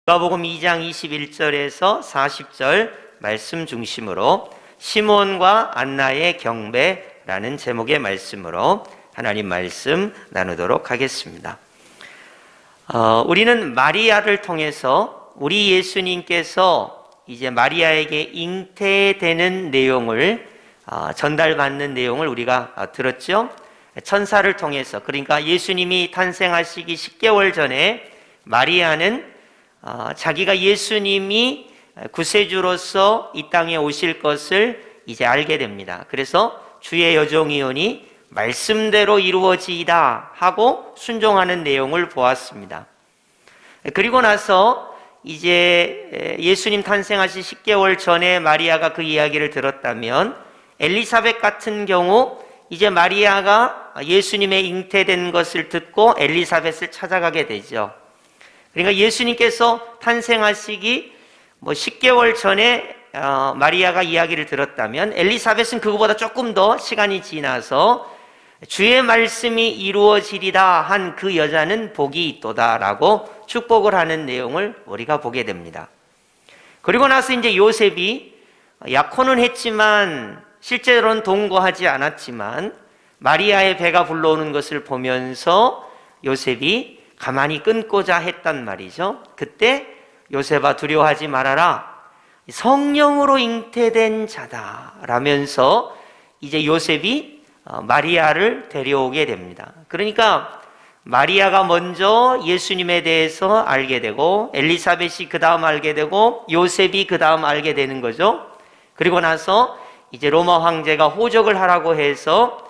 누가복음 2장 21절에서 40절 말씀 중심으로 시몬과 안나의 경배라는 제목의 말씀으로 하나님 말씀 나누도록 하겠습니다. 우리는 마리아를 통해서 우리 예수님께서 이제 마리아에게 잉태되는 내용을 전달받는 내용을 우리가 들었죠. 천사를 통해서, 그러니까 예수님이 탄생하시기 10개월 전에 마리아는 자기가 예수님이 구세주로서 이 땅에 오실 것을 이제 알게 됩니다. 그래서 주의 여종이오니 말씀대로 이루어지이다 하고 순종하는 내용을 보았습니다. 그리고 나서 이제 예수님 탄생하시 10개월 전에 마리아가 그 이야기를 들었다면 엘리사벳 같은 경우 이제 마리아가 예수님의 잉태된 것을 듣고 엘리사벳을 찾아가게 되죠. 그러니까 예수님께서 탄생하시기 10개월 전에 마리아가 이야기를 들었다면 엘리사벳은 그거보다 조금 더 시간이 지나서 주의 말씀이 이루어지리다 한 그 여자는 복이 있도다라고 축복을 하는 내용을 우리가 보게 됩니다. 그리고 나서 이제 요셉이 약혼은 했지만 실제로는 동거하지 않았지만 마리아의 배가 불러오는 것을 보면서 요셉이 가만히 끊고자 했단 말이죠. 그때 요셉아 두려워하지 말아라, 성령으로 잉태된 자다 라면서 이제 요셉이 마리아를 데려오게 됩니다. 그러니까 마리아가 먼저 예수님에 대해서 알게 되고 엘리사벳이 그 다음 알게 되고 요셉이 그 다음 알게 되는 거죠. 그리고 나서 이제 로마 황제가 호적을 하라고 해서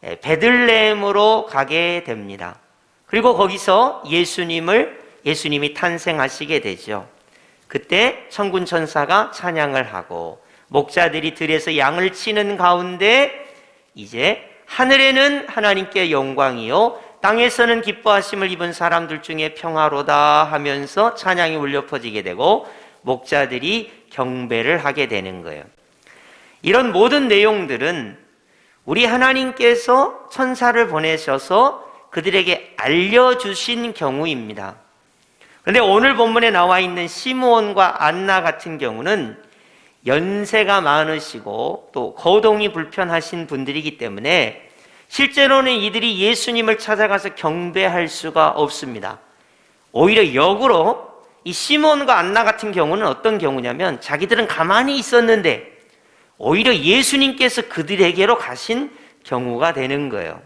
베들레헴으로 가게 됩니다. 그리고 거기서 예수님이 탄생하시게 되죠. 그때 천군 천사가 찬양을 하고 목자들이 들에서 양을 치는 가운데 이제 하늘에는 하나님께 영광이요 땅에서는 기뻐하심을 입은 사람들 중에 평화로다 하면서 찬양이 울려 퍼지게 되고 목자들이 경배를 하게 되는 거예요. 이런 모든 내용들은 우리 하나님께서 천사를 보내셔서 그들에게 알려주신 경우입니다. 그런데 오늘 본문에 나와 있는 시므온과 안나 같은 경우는 연세가 많으시고 또 거동이 불편하신 분들이기 때문에 실제로는 이들이 예수님을 찾아가서 경배할 수가 없습니다. 오히려 역으로 이 시므온과 안나 같은 경우는 어떤 경우냐면 자기들은 가만히 있었는데 오히려 예수님께서 그들에게로 가신 경우가 되는 거예요.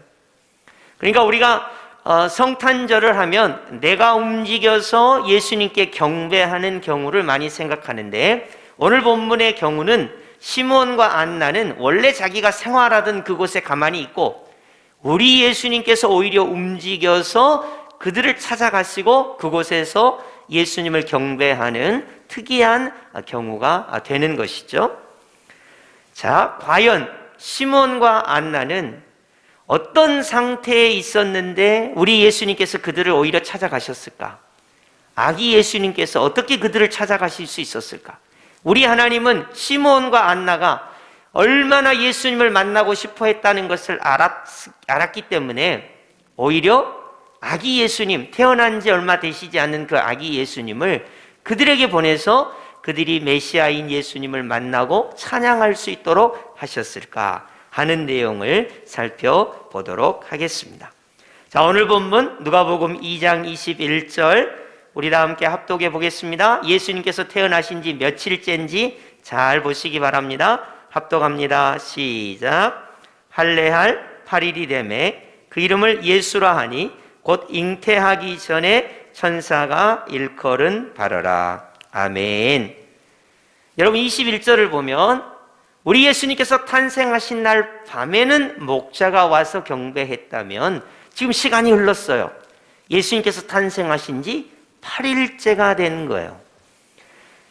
그러니까 우리가 성탄절을 하면 내가 움직여서 예수님께 경배하는 경우를 많이 생각하는데 오늘 본문의 경우는 시므온과 안나는 원래 자기가 생활하던 그곳에 가만히 있고 우리 예수님께서 오히려 움직여서 그들을 찾아가시고 그곳에서 예수님을 경배하는 특이한 경우가 되는 것이죠. 자, 과연 시므온과 안나는 어떤 상태에 있었는데 우리 예수님께서 그들을 오히려 찾아가셨을까? 아기 예수님께서 어떻게 그들을 찾아가실 수 있었을까? 우리 하나님은 시므온과 안나가 얼마나 예수님을 만나고 싶어 했다는 것을 알았기 때문에 오히려 아기 예수님, 태어난 지 얼마 되시지 않은 그 아기 예수님을 그들에게 보내서 그들이 메시아인 예수님을 만나고 찬양할 수 있도록 하셨을까 하는 내용을 살펴보도록 하겠습니다. 자, 오늘 본문 누가복음 2장 21절 우리 다 함께 합독해 보겠습니다. 예수님께서 태어나신 지 며칠째인지 잘 보시기 바랍니다. 합독합니다. 시작. 할례할 8일이 되매 그 이름을 예수라 하니 곧 잉태하기 전에 천사가 일컬은 바라라. 아멘. 여러분 21절을 보면 우리 예수님께서 탄생하신 날 밤에는 목자가 와서 경배했다면 지금 시간이 흘렀어요. 예수님께서 탄생하신 지 8일째가 된 거예요.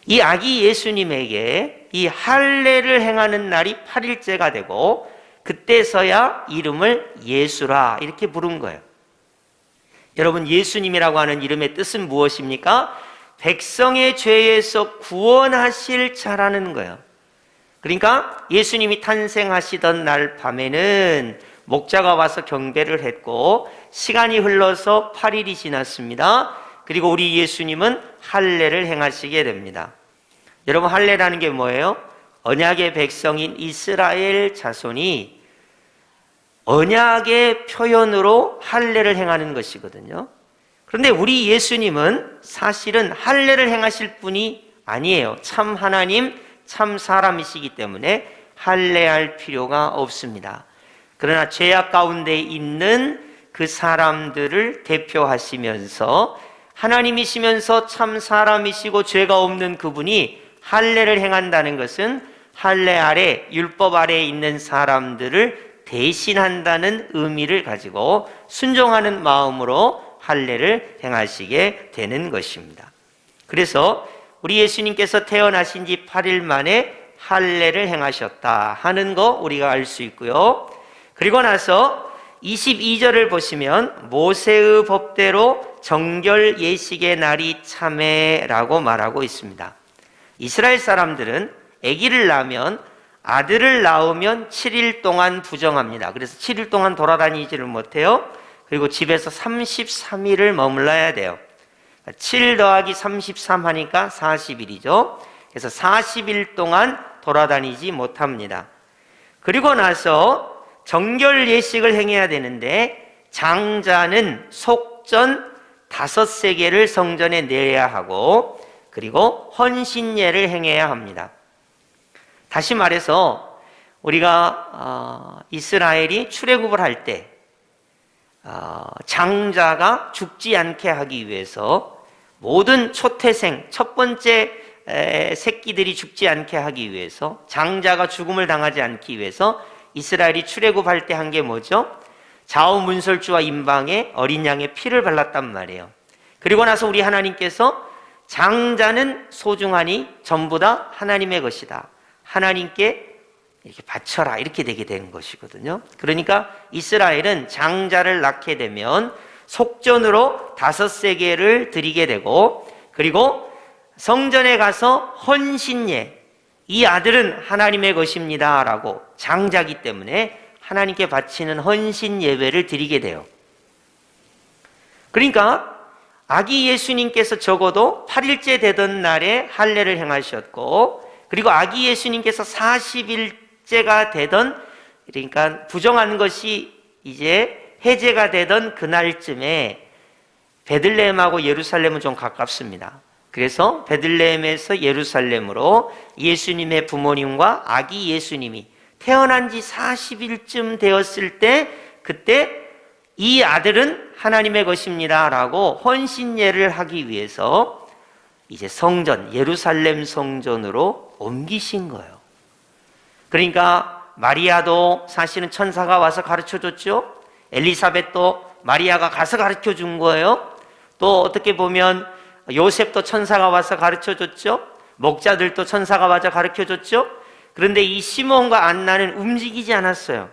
이 아기 예수님에게 이 할례를 행하는 날이 8일째가 되고 그때서야 이름을 예수라 이렇게 부른 거예요. 여러분 예수님이라고 하는 이름의 뜻은 무엇입니까? 백성의 죄에서 구원하실 자라는 거예요. 그러니까 예수님이 탄생하시던 날 밤에는 목자가 와서 경배를 했고 시간이 흘러서 8일이 지났습니다. 그리고 우리 예수님은 할례를 행하시게 됩니다. 여러분, 할례라는 게 뭐예요? 언약의 백성인 이스라엘 자손이 언약의 표현으로 할례를 행하는 것이거든요. 그런데 우리 예수님은 사실은 할례를 행하실 분이 아니에요. 참 하나님, 참 사람이시기 때문에 할례할 필요가 없습니다. 그러나 죄악 가운데 있는 그 사람들을 대표하시면서 하나님이시면서 참 사람이시고 죄가 없는 그분이 할례를 행한다는 것은 할례 아래, 율법 아래에 있는 사람들을 대신한다는 의미를 가지고 순종하는 마음으로 할례를 행하시게 되는 것입니다. 그래서 우리 예수님께서 태어나신 지 8일 만에 할례를 행하셨다 하는 거 우리가 알 수 있고요. 그리고 나서 22절을 보시면 모세의 법대로 정결 예식의 날이 참회라고 말하고 있습니다. 이스라엘 사람들은 아기를 낳으면, 아들을 낳으면 7일 동안 부정합니다. 그래서 7일 동안 돌아다니지를 못해요. 그리고 집에서 33일을 머물러야 돼요. 7 더하기 33 하니까 40일이죠. 그래서 40일 동안 돌아다니지 못합니다. 그리고 나서 정결 예식을 행해야 되는데 장자는 속전 5세계를 성전에 내야 하고, 그리고 헌신예를 행해야 합니다. 다시 말해서 우리가 이스라엘이 출애굽을 할 때 장자가 죽지 않게 하기 위해서, 모든 초태생 첫 번째 새끼들이 죽지 않게 하기 위해서, 장자가 죽음을 당하지 않기 위해서 이스라엘이 출애굽할 때 한 게 뭐죠? 좌우문설주와 임방에 어린 양의 피를 발랐단 말이에요. 그리고 나서 우리 하나님께서 장자는 소중하니 전부 다 하나님의 것이다, 하나님께 이렇게 바쳐라, 이렇게 되게 된 것이거든요. 그러니까 이스라엘은 장자를 낳게 되면 속전으로 5세계를 드리게 되고, 그리고 성전에 가서 헌신예, 이 아들은 하나님의 것입니다 라고, 장자기 때문에 하나님께 바치는 헌신 예배를 드리게 돼요. 그러니까 아기 예수님께서 적어도 8일째 되던 날에 할례를 행하셨고, 그리고 아기 예수님께서 40일째가 되던, 그러니까 부정한 것이 이제 해제가 되던 그날쯤에, 베들레헴하고 예루살렘은 좀 가깝습니다. 그래서 베들레헴에서 예루살렘으로 예수님의 부모님과 아기 예수님이 태어난 지 40일쯤 되었을 때, 그때 이 아들은 하나님의 것입니다 라고 헌신예를 하기 위해서 이제 성전, 예루살렘 성전으로 옮기신 거예요. 그러니까 마리아도 사실은 천사가 와서 가르쳐 줬죠. 엘리사벳도 마리아가 가서 가르쳐 준 거예요. 또 어떻게 보면 요셉도 천사가 와서 가르쳐 줬죠. 목자들도 천사가 와서 가르쳐 줬죠. 그런데 이 시몬과 안나는 움직이지 않았어요.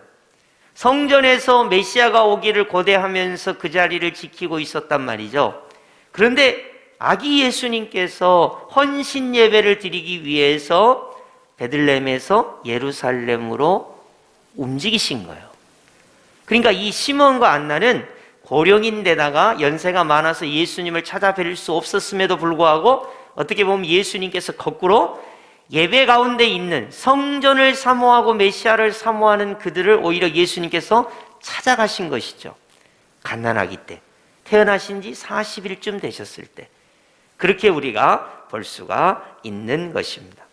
성전에서 메시아가 오기를 고대하면서 그 자리를 지키고 있었단 말이죠. 그런데 아기 예수님께서 헌신 예배를 드리기 위해서 베들레헴에서 예루살렘으로 움직이신 거예요. 그러니까 이 시몬과 안나는 고령인데다가 연세가 많아서 예수님을 찾아뵐 수 없었음에도 불구하고, 어떻게 보면 예수님께서 거꾸로 예배 가운데 있는, 성전을 사모하고 메시아를 사모하는 그들을 오히려 예수님께서 찾아가신 것이죠. 갓난아기 때, 태어나신 지 40일쯤 되셨을 때, 그렇게 우리가 볼 수가 있는 것입니다.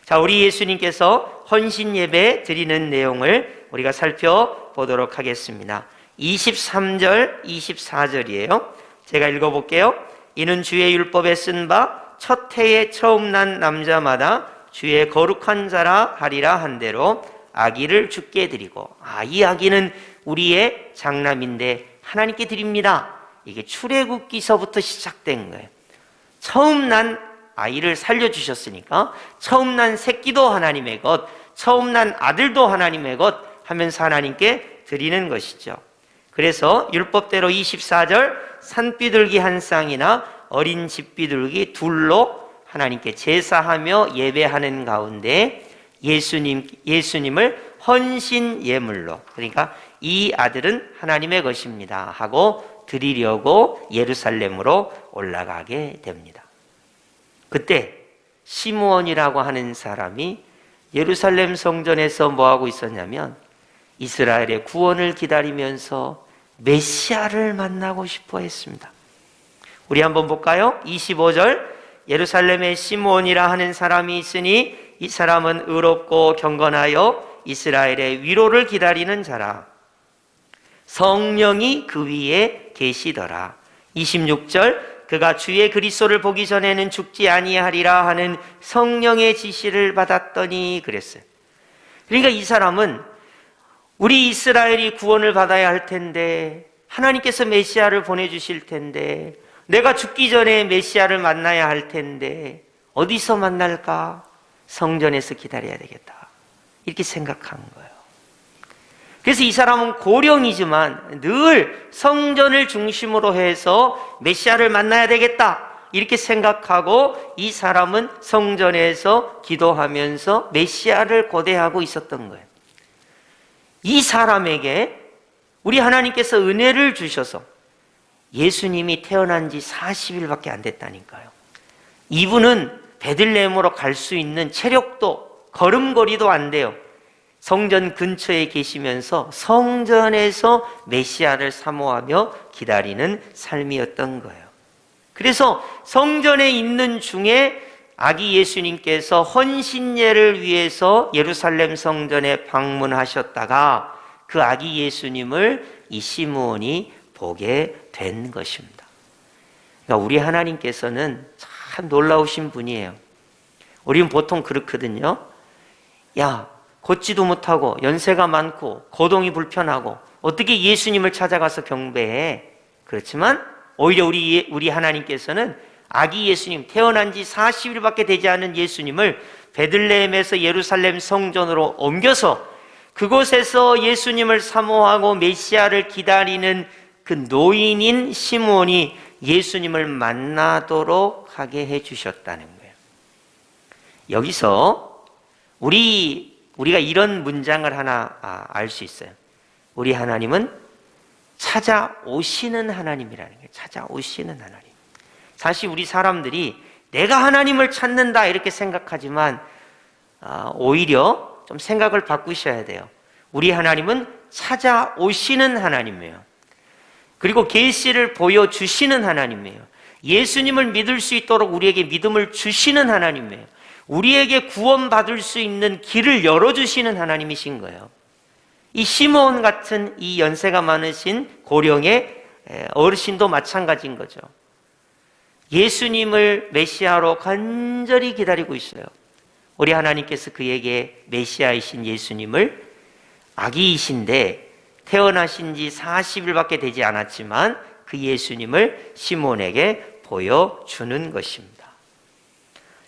자, 우리 예수님께서 헌신 예배 드리는 내용을 우리가 살펴보도록 하겠습니다. 23절, 24절이에요. 제가 읽어볼게요. 이는 주의 율법에 쓴 바 첫 해에 처음 난 남자마다 주의 거룩한 자라 하리라 한 대로 아기를 주께 드리고, 이 아기는 우리의 장남인데 하나님께 드립니다. 이게 출애굽기서부터 시작된 거예요. 처음 난 아이를 살려주셨으니까 처음 난 새끼도 하나님의 것, 처음 난 아들도 하나님의 것 하면서 하나님께 드리는 것이죠. 그래서 율법대로 24절 산비둘기 한 쌍이나 어린 집비둘기 둘로 하나님께 제사하며 예배하는 가운데 예수님을 헌신 예물로, 그러니까 이 아들은 하나님의 것입니다 하고 드리려고 예루살렘으로 올라가게 됩니다. 그때 시므온이라고 하는 사람이 예루살렘 성전에서 뭐하고 있었냐면 이스라엘의 구원을 기다리면서 메시아를 만나고 싶어 했습니다. 우리 한번 볼까요? 25절, 예루살렘에 시므온이라 하는 사람이 있으니 이 사람은 의롭고 경건하여 이스라엘의 위로를 기다리는 자라. 성령이 그 위에 계시더라. 26절, 그가 주의 그리스도를 보기 전에는 죽지 아니하리라 하는 성령의 지시를 받았더니 그랬어요. 그러니까 이 사람은 우리 이스라엘이 구원을 받아야 할 텐데, 하나님께서 메시아를 보내주실 텐데, 내가 죽기 전에 메시아를 만나야 할 텐데 어디서 만날까? 성전에서 기다려야 되겠다, 이렇게 생각한 거예요. 그래서 이 사람은 고령이지만 늘 성전을 중심으로 해서 메시아를 만나야 되겠다, 이렇게 생각하고 이 사람은 성전에서 기도하면서 메시아를 고대하고 있었던 거예요. 이 사람에게 우리 하나님께서 은혜를 주셔서 예수님이 태어난 지 40일밖에 안 됐다니까요. 이분은 베들레헴으로 갈 수 있는 체력도, 걸음걸이도 안 돼요. 성전 근처에 계시면서 성전에서 메시아를 사모하며 기다리는 삶이었던 거예요. 그래서 성전에 있는 중에 아기 예수님께서 헌신예를 위해서 예루살렘 성전에 방문하셨다가 그 아기 예수님을 이 시므온이 보게 된 것입니다. 그러니까 우리 하나님께서는 참 놀라우신 분이에요. 우리는 보통 그렇거든요. 야, 걷지도 못하고 연세가 많고 거동이 불편하고 어떻게 예수님을 찾아가서 경배해? 그렇지만 오히려 우리 하나님께서는 아기 예수님, 태어난 지 40일밖에 되지 않은 예수님을 베들레헴에서 예루살렘 성전으로 옮겨서 그곳에서 예수님을 사모하고 메시아를 기다리는 그 노인인 시므온이 예수님을 만나도록 하게 해주셨다는 거예요. 여기서 우리가 이런 문장을 하나 알 수 있어요. 우리 하나님은 찾아오시는 하나님이라는 거예요. 찾아오시는 하나님. 사실 우리 사람들이 내가 하나님을 찾는다 이렇게 생각하지만 오히려 좀 생각을 바꾸셔야 돼요. 우리 하나님은 찾아오시는 하나님이에요. 그리고 계시를 보여주시는 하나님이에요. 예수님을 믿을 수 있도록 우리에게 믿음을 주시는 하나님이에요. 우리에게 구원받을 수 있는 길을 열어주시는 하나님이신 거예요. 이 시므온 같은 이 연세가 많으신 고령의 어르신도 마찬가지인 거죠. 예수님을 메시아로 간절히 기다리고 있어요. 우리 하나님께서 그에게 메시아이신 예수님을 아기이신데 태어나신 지 40일밖에 되지 않았지만 그 예수님을 시므온에게 보여주는 것입니다.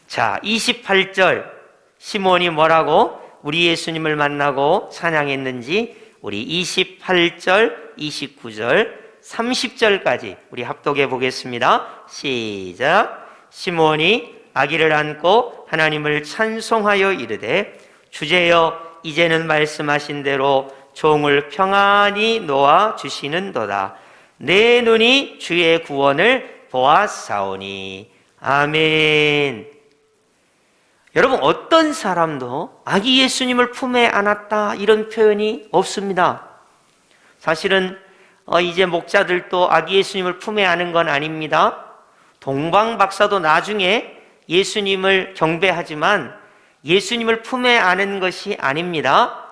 자, 28절 시므온이 뭐라고 우리 예수님을 만나고 찬양했는지 우리 28절, 29절, 30절까지 우리 합독해 보겠습니다. 시작. 시므온이 아기를 안고 하나님을 찬송하여 이르되 주제여 이제는 말씀하신 대로 종을 평안히 놓아 주시는도다. 내 눈이 주의 구원을 보았사오니. 아멘. 여러분, 어떤 사람도 아기 예수님을 품에 안았다 이런 표현이 없습니다. 사실은 이제 목자들도 아기 예수님을 품에 안은 건 아닙니다. 동방 박사도 나중에 예수님을 경배하지만 예수님을 품에 안은 것이 아닙니다.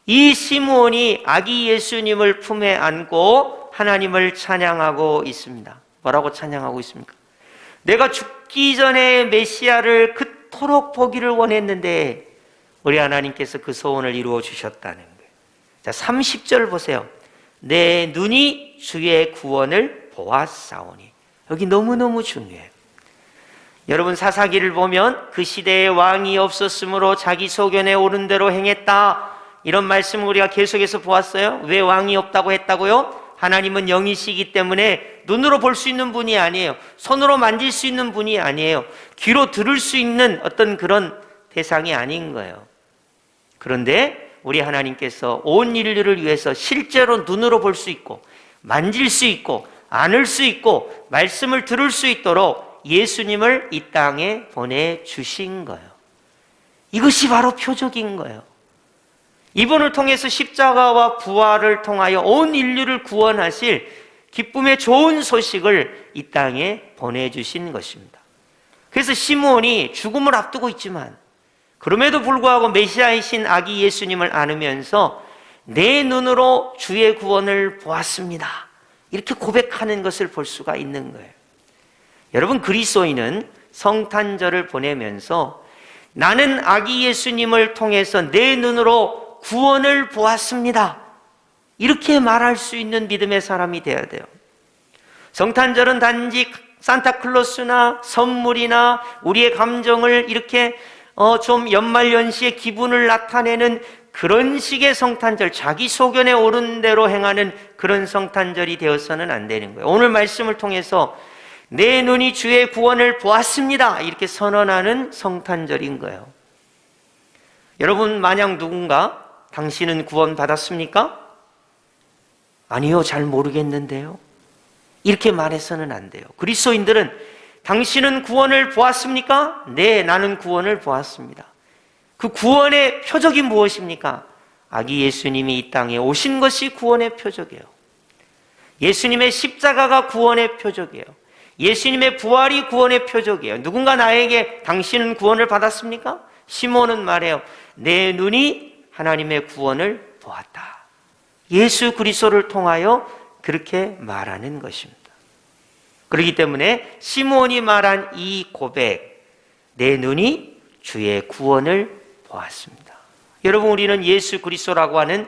이 시므온이 아기 예수님을 품에 안고 하나님을 찬양하고 있습니다. 뭐라고 찬양하고 있습니까? 내가 죽기 전에 메시아를 그토록 보기를 원했는데 우리 하나님께서 그 소원을 이루어 주셨다는 거예요. 자, 30절 보세요. 내 눈이 주의 구원을 보았사오니. 여기 너무너무 중요해요. 여러분, 사사기를 보면 그 시대에 왕이 없었으므로 자기 소견에 옳은 대로 행했다, 이런 말씀을 우리가 계속해서 보았어요. 왜 왕이 없다고 했다고요? 하나님은 영이시기 때문에 눈으로 볼 수 있는 분이 아니에요. 손으로 만질 수 있는 분이 아니에요. 귀로 들을 수 있는 어떤 그런 대상이 아닌 거예요. 그런데 우리 하나님께서 온 인류를 위해서 실제로 눈으로 볼 수 있고 만질 수 있고 안을 수 있고 말씀을 들을 수 있도록 예수님을 이 땅에 보내주신 거예요. 이것이 바로 표적인 거예요. 이분을 통해서 십자가와 부활을 통하여 온 인류를 구원하실 기쁨의 좋은 소식을 이 땅에 보내주신 것입니다. 그래서 시므온이 죽음을 앞두고 있지만 그럼에도 불구하고 메시아이신 아기 예수님을 안으면서 내 눈으로 주의 구원을 보았습니다, 이렇게 고백하는 것을 볼 수가 있는 거예요. 여러분, 그리스도인은 성탄절을 보내면서 나는 아기 예수님을 통해서 내 눈으로 구원을 보았습니다, 이렇게 말할 수 있는 믿음의 사람이 되어야 돼요. 성탄절은 단지 산타클로스나 선물이나 우리의 감정을 이렇게 좀 연말연시의 기분을 나타내는 그런 식의 성탄절, 자기 소견에 오른 대로 행하는 그런 성탄절이 되어서는 안 되는 거예요. 오늘 말씀을 통해서 내 눈이 주의 구원을 보았습니다, 이렇게 선언하는 성탄절인 거예요. 여러분, 만약 누군가 당신은 구원 받았습니까? 아니요, 잘 모르겠는데요, 이렇게 말해서는 안 돼요. 그리스도인들은 당신은 구원을 보았습니까? 네, 나는 구원을 보았습니다. 그 구원의 표적이 무엇입니까? 아기 예수님이 이 땅에 오신 것이 구원의 표적이에요. 예수님의 십자가가 구원의 표적이에요. 예수님의 부활이 구원의 표적이에요. 누군가 나에게 당신은 구원을 받았습니까? 시몬은 말해요. 내 눈이 하나님의 구원을 보았다. 예수 그리스도를 통하여 그렇게 말하는 것입니다. 그렇기 때문에 시므온이 말한 이 고백, 내 눈이 주의 구원을 보았습니다. 여러분, 우리는 예수 그리스도라고 하는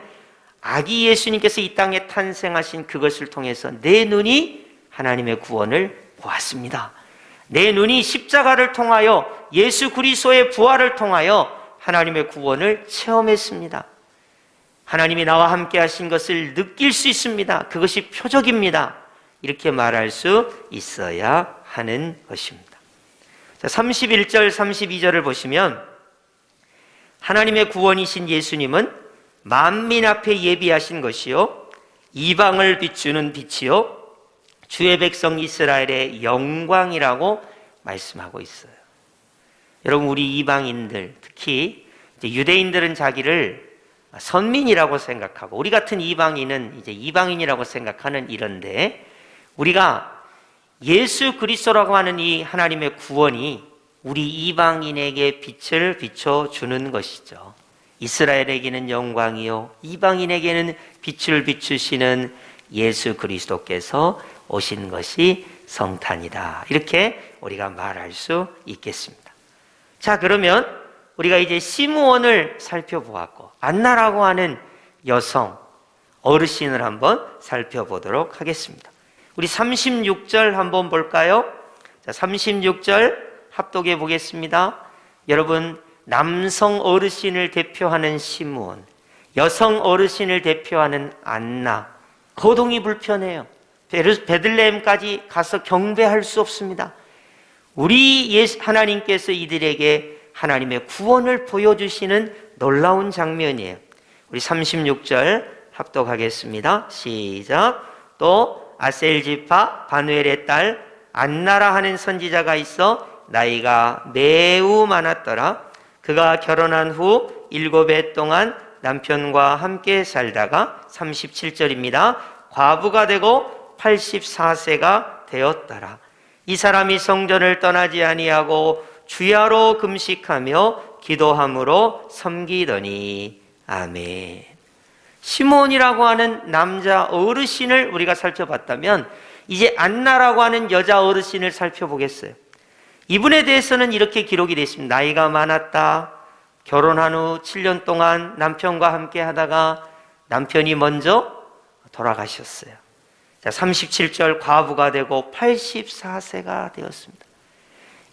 아기 예수님께서 이 땅에 탄생하신 그것을 통해서 내 눈이 하나님의 구원을 보았습니다. 내 눈이 십자가를 통하여 예수 그리스도의 부활을 통하여 하나님의 구원을 체험했습니다. 하나님이 나와 함께 하신 것을 느낄 수 있습니다. 그것이 표적입니다, 이렇게 말할 수 있어야 하는 것입니다. 자, 31절 32절을 보시면 하나님의 구원이신 예수님은 만민 앞에 예비하신 것이요 이방을 비추는 빛이요 주의 백성 이스라엘의 영광이라고 말씀하고 있어요. 여러분, 우리 이방인들, 특히 유대인들은 자기를 선민이라고 생각하고 우리 같은 이방인은 이제 이방인이라고 생각하는 이런데, 우리가 예수 그리스도라고 하는 이 하나님의 구원이 우리 이방인에게 빛을 비춰주는 것이죠. 이스라엘에게는 영광이요 이방인에게는 빛을 비추시는 예수 그리스도께서 오신 것이 성탄이다, 이렇게 우리가 말할 수 있겠습니다. 자, 그러면 우리가 이제 시므온을 살펴보았고 안나라고 하는 여성, 어르신을 한번 살펴보도록 하겠습니다. 우리 36절 한번 볼까요? 자, 36절 합독해 보겠습니다. 여러분, 남성 어르신을 대표하는 시므온, 여성 어르신을 대표하는 안나, 거동이 불편해요. 베들레헴까지 가서 경배할 수 없습니다. 우리 하나님께서 이들에게 하나님의 구원을 보여주시는 놀라운 장면이에요. 우리 36절 합독하겠습니다. 시작. 또 아셀지파 바누엘의 딸 안나라 하는 선지자가 있어 나이가 매우 많았더라. 그가 결혼한 후 7해 동안 남편과 함께 살다가 37절입니다. 과부가 되고 84세가 되었더라. 이 사람이 성전을 떠나지 아니하고 주야로 금식하며 기도함으로 섬기더니. 아멘. 시몬이라고 하는 남자 어르신을 우리가 살펴봤다면 이제 안나라고 하는 여자 어르신을 살펴보겠어요. 이분에 대해서는 이렇게 기록이 되어 있습니다. 나이가 많았다. 결혼한 후 7년 동안 남편과 함께 하다가 남편이 먼저 돌아가셨어요. 자, 37절 과부가 되고 84세가 되었습니다.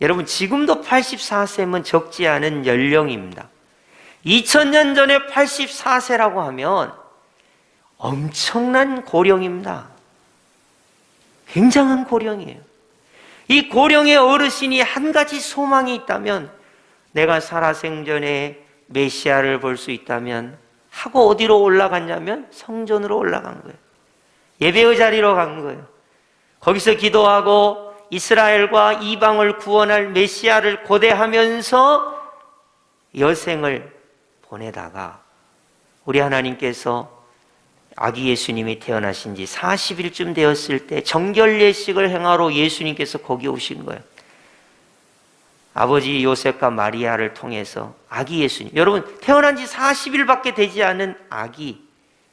여러분, 지금도 84세면 적지 않은 연령입니다. 2000년 전에 84세라고 하면 엄청난 고령입니다. 굉장한 고령이에요. 이 고령의 어르신이 한 가지 소망이 있다면, 내가 살아생전에 메시아를 볼 수 있다면 하고 어디로 올라갔냐면 성전으로 올라간 거예요. 예배의 자리로 간 거예요. 거기서 기도하고 이스라엘과 이방을 구원할 메시아를 고대하면서 여생을 보내다가 우리 하나님께서 아기 예수님이 태어나신 지 40일쯤 되었을 때 정결 예식을 행하러 예수님께서 거기 오신 거예요. 아버지 요셉과 마리아를 통해서 아기 예수님, 여러분 태어난 지 40일밖에 되지 않은 아기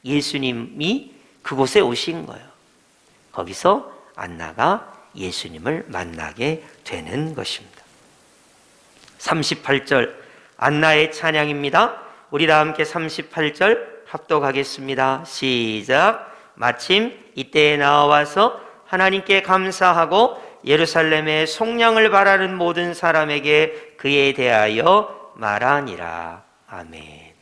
예수님이 그곳에 오신 거예요. 거기서 안나가 예수님을 만나게 되는 것입니다. 38절 안나의 찬양입니다. 우리 다 함께 38절 합독하겠습니다. 시작. 마침 이때에 나와서 하나님께 감사하고 예루살렘의 속량을 바라는 모든 사람에게 그에 대하여 말하니라. 아멘.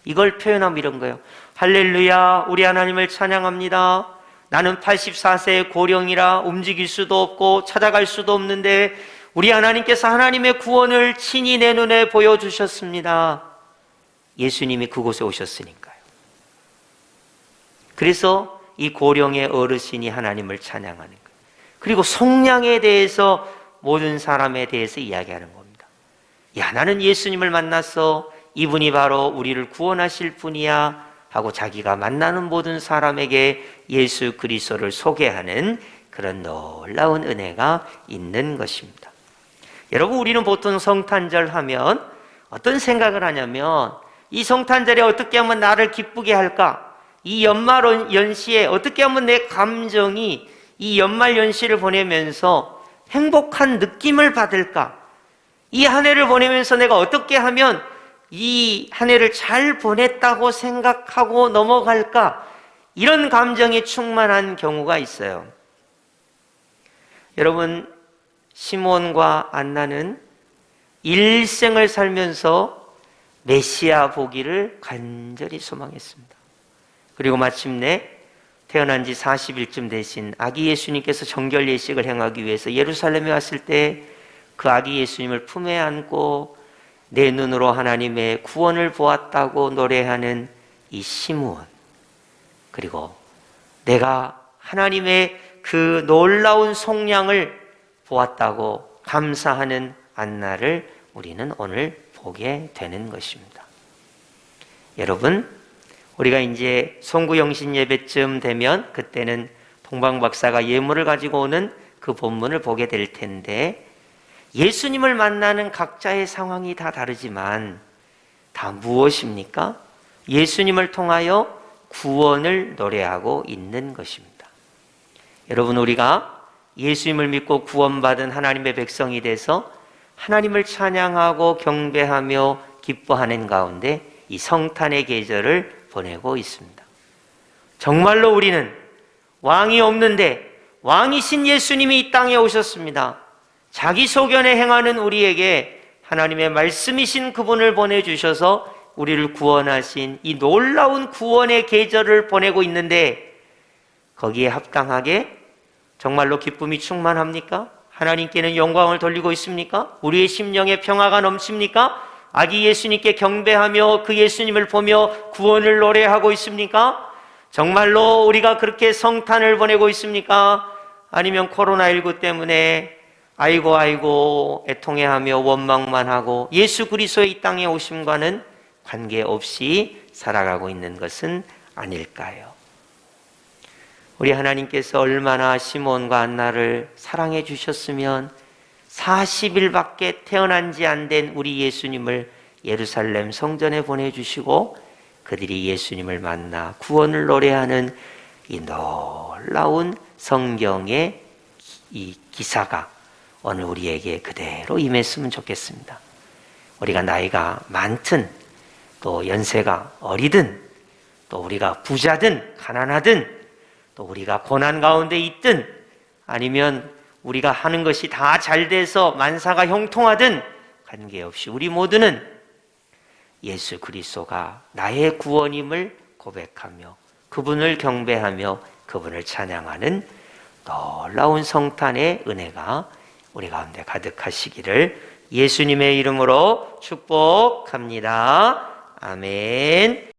이걸 표현하면 이런 거예요. 할렐루야, 우리 하나님을 찬양합니다. 나는 84세의 고령이라 움직일 수도 없고 찾아갈 수도 없는데 우리 하나님께서 하나님의 구원을 친히 내 눈에 보여주셨습니다. 예수님이 그곳에 오셨으니까요. 그래서 이 고령의 어르신이 하나님을 찬양하는 거예요. 그리고 속량에 대해서 모든 사람에 대해서 이야기하는 겁니다. 야, 나는 예수님을 만났어. 이분이 바로 우리를 구원하실 분이야 하고 자기가 만나는 모든 사람에게 예수 그리스도를 소개하는 그런 놀라운 은혜가 있는 것입니다. 여러분, 우리는 보통 성탄절 하면 어떤 생각을 하냐면 이 성탄절에 어떻게 하면 나를 기쁘게 할까? 이 연말 연시에 어떻게 하면 내 감정이 이 연말 연시를 보내면서 행복한 느낌을 받을까? 이 한 해를 보내면서 내가 어떻게 하면 이 한 해를 잘 보냈다고 생각하고 넘어갈까? 이런 감정이 충만한 경우가 있어요. 여러분, 시몬과 안나는 일생을 살면서 메시아 보기를 간절히 소망했습니다. 그리고 마침내 태어난 지 40일쯤 되신 아기 예수님께서 정결 예식을 행하기 위해서 예루살렘에 왔을 때 그 아기 예수님을 품에 안고 내 눈으로 하나님의 구원을 보았다고 노래하는 이 시므온, 그리고 내가 하나님의 그 놀라운 속량을 보았다고 감사하는 안나를 우리는 오늘 보게 되는 것입니다. 여러분, 우리가 이제 송구영신 예배쯤 되면 그때는 동방박사가 예물을 가지고 오는 그 본문을 보게 될 텐데, 예수님을 만나는 각자의 상황이 다 다르지만 다 무엇입니까? 예수님을 통하여 구원을 노래하고 있는 것입니다. 여러분, 우리가 예수님을 믿고 구원받은 하나님의 백성이 돼서 하나님을 찬양하고 경배하며 기뻐하는 가운데 이 성탄의 계절을 보내고 있습니다. 정말로 우리는 왕이 없는데 왕이신 예수님이 이 땅에 오셨습니다. 자기 소견에 행하는 우리에게 하나님의 말씀이신 그분을 보내주셔서 우리를 구원하신 이 놀라운 구원의 계절을 보내고 있는데, 거기에 합당하게 정말로 기쁨이 충만합니까? 하나님께는 영광을 돌리고 있습니까? 우리의 심령에 평화가 넘칩니까? 아기 예수님께 경배하며 그 예수님을 보며 구원을 노래하고 있습니까? 정말로 우리가 그렇게 성탄을 보내고 있습니까? 아니면 코로나19 때문에 아이고 애통해하며 원망만 하고 예수 그리스도의 이 땅에 오심과는 관계없이 살아가고 있는 것은 아닐까요? 우리 하나님께서 얼마나 시몬과 안나를 사랑해 주셨으면 40일밖에 태어난 지 안 된 우리 예수님을 예루살렘 성전에 보내주시고 그들이 예수님을 만나 구원을 노래하는 이 놀라운 성경의 이 기사가 오늘 우리에게 그대로 임했으면 좋겠습니다. 우리가 나이가 많든 또 연세가 어리든 또 우리가 부자든 가난하든 또 우리가 고난 가운데 있든 아니면 우리가 하는 것이 다 잘 돼서 만사가 형통하든 관계없이 우리 모두는 예수 그리스도가 나의 구원임을 고백하며 그분을 경배하며 그분을 찬양하는 놀라운 성탄의 은혜가 우리 가운데 가득하시기를 예수님의 이름으로 축복합니다. 아멘.